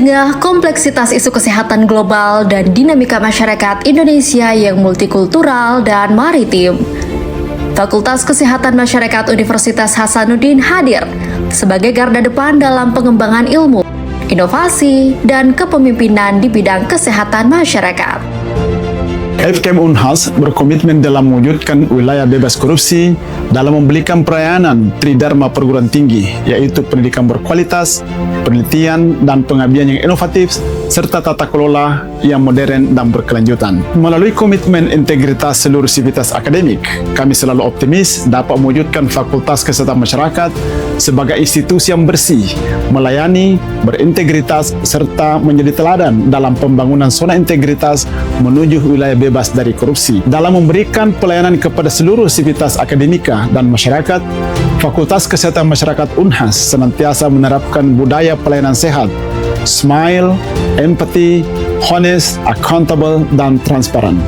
tengah kompleksitas isu kesehatan global dan dinamika masyarakat Indonesia yang multikultural dan maritim, Fakultas Kesehatan Masyarakat Universitas Hasanuddin hadir sebagai garda depan dalam pengembangan ilmu, inovasi, dan kepemimpinan di bidang kesehatan masyarakat. FKM Unhas berkomitmen dalam mewujudkan wilayah bebas korupsi dalam memberikan pelayanan tridharma perguruan tinggi, yaitu pendidikan berkualitas, penelitian dan pengabdian yang inovatif, serta tata kelola yang modern dan berkelanjutan. Melalui komitmen integritas seluruh sivitas akademik, kami selalu optimis dapat mewujudkan Fakultas Kesehatan Masyarakat sebagai institusi yang bersih, melayani, berintegritas, serta menjadi teladan dalam pembangunan zona integritas menuju wilayah bebas dari korupsi. Dalam memberikan pelayanan kepada seluruh sivitas akademika dan masyarakat, Fakultas Kesehatan Masyarakat Unhas senantiasa menerapkan budaya pelayanan sehat, smile, empathy, honest, accountable, dan transparan.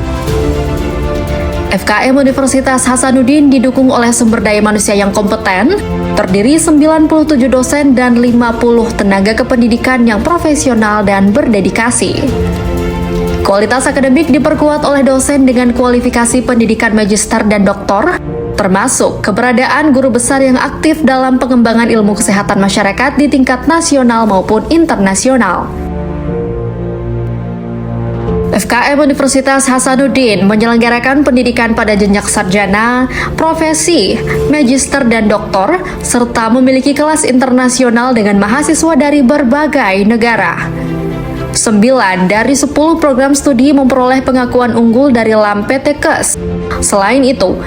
FKM Universitas Hasanuddin didukung oleh sumber daya manusia yang kompeten, terdiri 97 dosen dan 50 tenaga kependidikan yang profesional dan berdedikasi. Kualitas akademik diperkuat oleh dosen dengan kualifikasi pendidikan magister dan doktor, termasuk keberadaan guru besar yang aktif dalam pengembangan ilmu kesehatan masyarakat di tingkat nasional maupun internasional. FKM Universitas Hasanuddin menyelenggarakan pendidikan pada jenjang sarjana, profesi, magister, dan doktor, serta memiliki kelas internasional dengan mahasiswa dari berbagai negara. 9 dari 10 program studi memperoleh pengakuan unggul dari LAM PT Kes. Selain itu,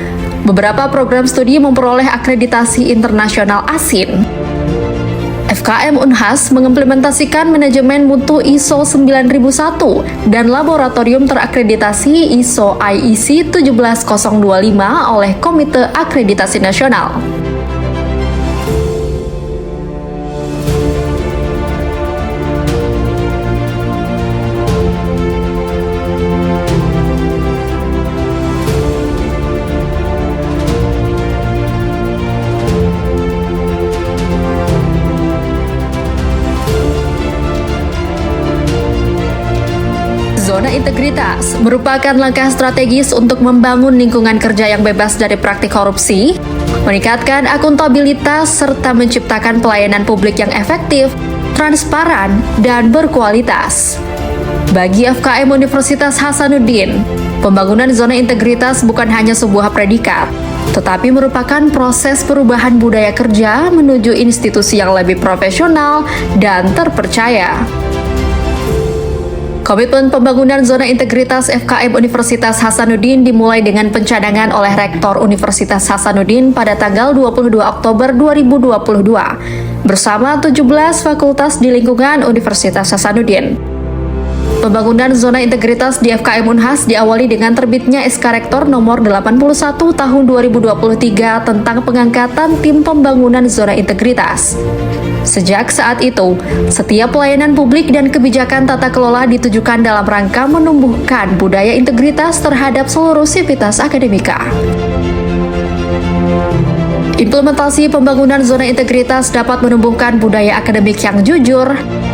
beberapa program studi memperoleh akreditasi internasional ASIN. FKM Unhas mengimplementasikan manajemen mutu ISO 9001 dan laboratorium terakreditasi ISO IEC 17025 oleh Komite Akreditasi Nasional. Zona integritas merupakan langkah strategis untuk membangun lingkungan kerja yang bebas dari praktik korupsi, meningkatkan akuntabilitas, serta menciptakan pelayanan publik yang efektif, transparan, dan berkualitas. Bagi FKM Universitas Hasanuddin, pembangunan zona integritas bukan hanya sebuah predikat, tetapi merupakan proses perubahan budaya kerja menuju institusi yang lebih profesional dan terpercaya. Komitmen pembangunan zona integritas FKM Universitas Hasanuddin dimulai dengan pencadangan oleh Rektor Universitas Hasanuddin pada tanggal 22 Oktober 2022 bersama 17 fakultas di lingkungan Universitas Hasanuddin. Pembangunan zona integritas di FKM Unhas diawali dengan terbitnya SK Rektor nomor 81 tahun 2023 tentang pengangkatan tim pembangunan zona integritas. Sejak saat itu, setiap pelayanan publik dan kebijakan tata kelola ditujukan dalam rangka menumbuhkan budaya integritas terhadap seluruh sivitas akademika. Implementasi pembangunan zona integritas dapat menumbuhkan budaya akademik yang jujur,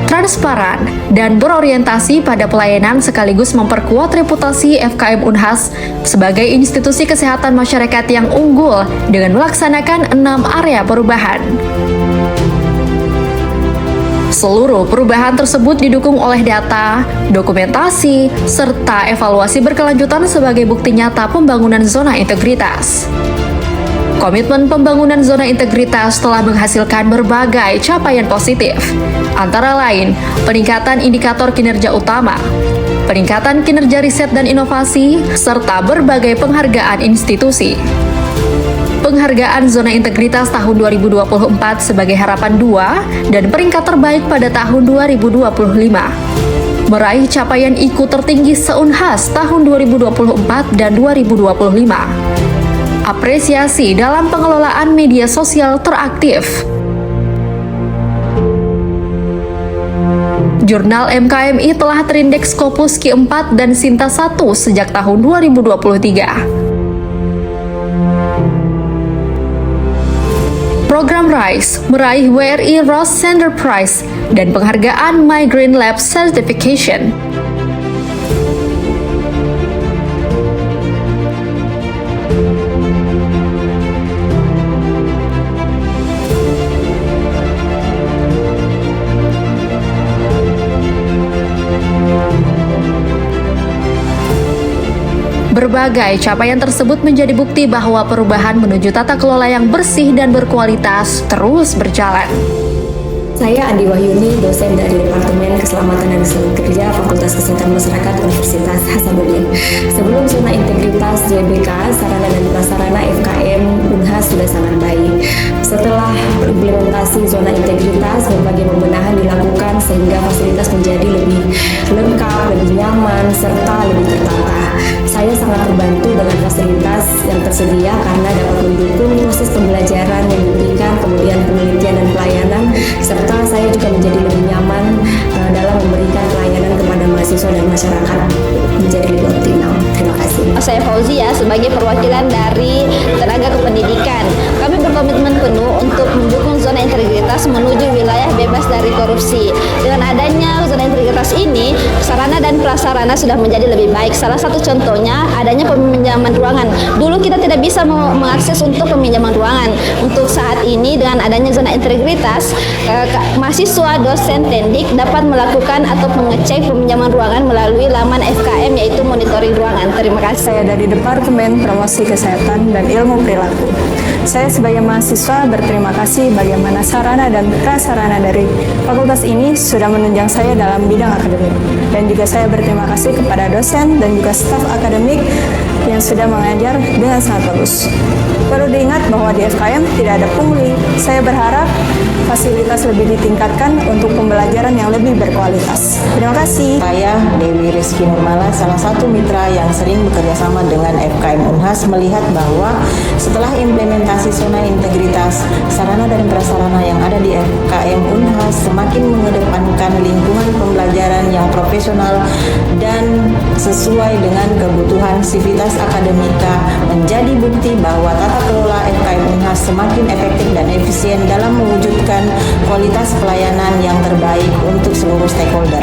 transparan, dan berorientasi pada pelayanan sekaligus memperkuat reputasi FKM Unhas sebagai institusi kesehatan masyarakat yang unggul dengan melaksanakan 6 area perubahan. Seluruh perubahan tersebut didukung oleh data, dokumentasi, serta evaluasi berkelanjutan sebagai bukti nyata pembangunan zona integritas. Komitmen pembangunan zona integritas telah menghasilkan berbagai capaian positif, antara lain peningkatan indikator kinerja utama, peningkatan kinerja riset dan inovasi, serta berbagai penghargaan institusi. Penghargaan Zona Integritas tahun 2024 sebagai harapan 2 dan peringkat terbaik pada tahun 2025. Meraih capaian IKU tertinggi se-Unhas tahun 2024 dan 2025. Apresiasi dalam pengelolaan media sosial teraktif. Jurnal MKMI telah terindeks Scopus Q4 dan Sinta 1 sejak tahun 2023. program RISE meraih WRI Rose Center Prize dan penghargaan My Green Lab Certification. Berbagai capaian tersebut menjadi bukti bahwa perubahan menuju tata kelola yang bersih dan berkualitas terus berjalan. Saya Andi Wahyuni, dosen dari Departemen Keselamatan dan Keselamatan Kerja Fakultas Kesehatan Masyarakat Universitas Hasanuddin. Sebelum zona integritas JBK, sarana dan prasarana FKM Unhas sudah sangat baik. Setelah implementasi zona integritas, berbagai pembenahan dilakukan sehingga fasilitas menjadi lebih lengkap, lebih nyaman, serta lebih tertata. Saya sangat terbantu dengan fasilitas yang tersedia karena dapat mendukung proses pembelajaran yang diberikan, kemudian penelitian dan pelayanan, serta saya juga menjadi lebih nyaman dalam memberikan pelayanan kepada mahasiswa dan masyarakat menjadi lebih optimal. Terima kasih. Saya Fauzia sebagai perwakilan dari tenaga kependidikan. Kami berkomitmen penuh untuk mendukung zona integritas menuju wilayah bebas dari korupsi. Dengan adanya zona integritas ini, sarana dan prasarana sudah menjadi lebih baik. Salah satu contohnya adanya peminjaman ruangan. Dulu kita tidak bisa mengakses untuk peminjaman ruangan. Untuk saat ini dengan adanya zona integritas, mahasiswa, dosen, tendik dapat melakukan atau mengecek peminjaman ruangan melalui laman FKM yaitu monitoring ruangan. Terima kasih. Saya dari Departemen Promosi Kesehatan dan Ilmu Perilaku. Saya sebagai mahasiswa berterima kasih bagaimana sarana dan prasarana dari fakultas ini sudah menunjang saya dalam bidang akademik. Dan juga saya berterima kasih kepada dosen dan juga staf akademik yang sudah mengajar dengan sangat bagus. Perlu diingat bahwa di FKM tidak ada pungli. Saya berharap fasilitas lebih ditingkatkan untuk pembelajaran yang lebih berkualitas. Terima kasih. Saya Dewi Rizky Nurmala, salah satu mitra yang sering bekerja sama dengan FKM Unhas, melihat bahwa setelah implementasi zona integritas, sarana dan prasarana yang ada di FKM Unhas semakin mengedepankan lingkungan pembelajaran yang profesional dan sesuai dengan kebutuhan sivitas akademika, menjadi bukti bahwa tata kelola FKM Unhas semakin efektif dan efisien dalam mewujudkan kualitas pelayanan yang terbaik untuk seluruh stakeholder.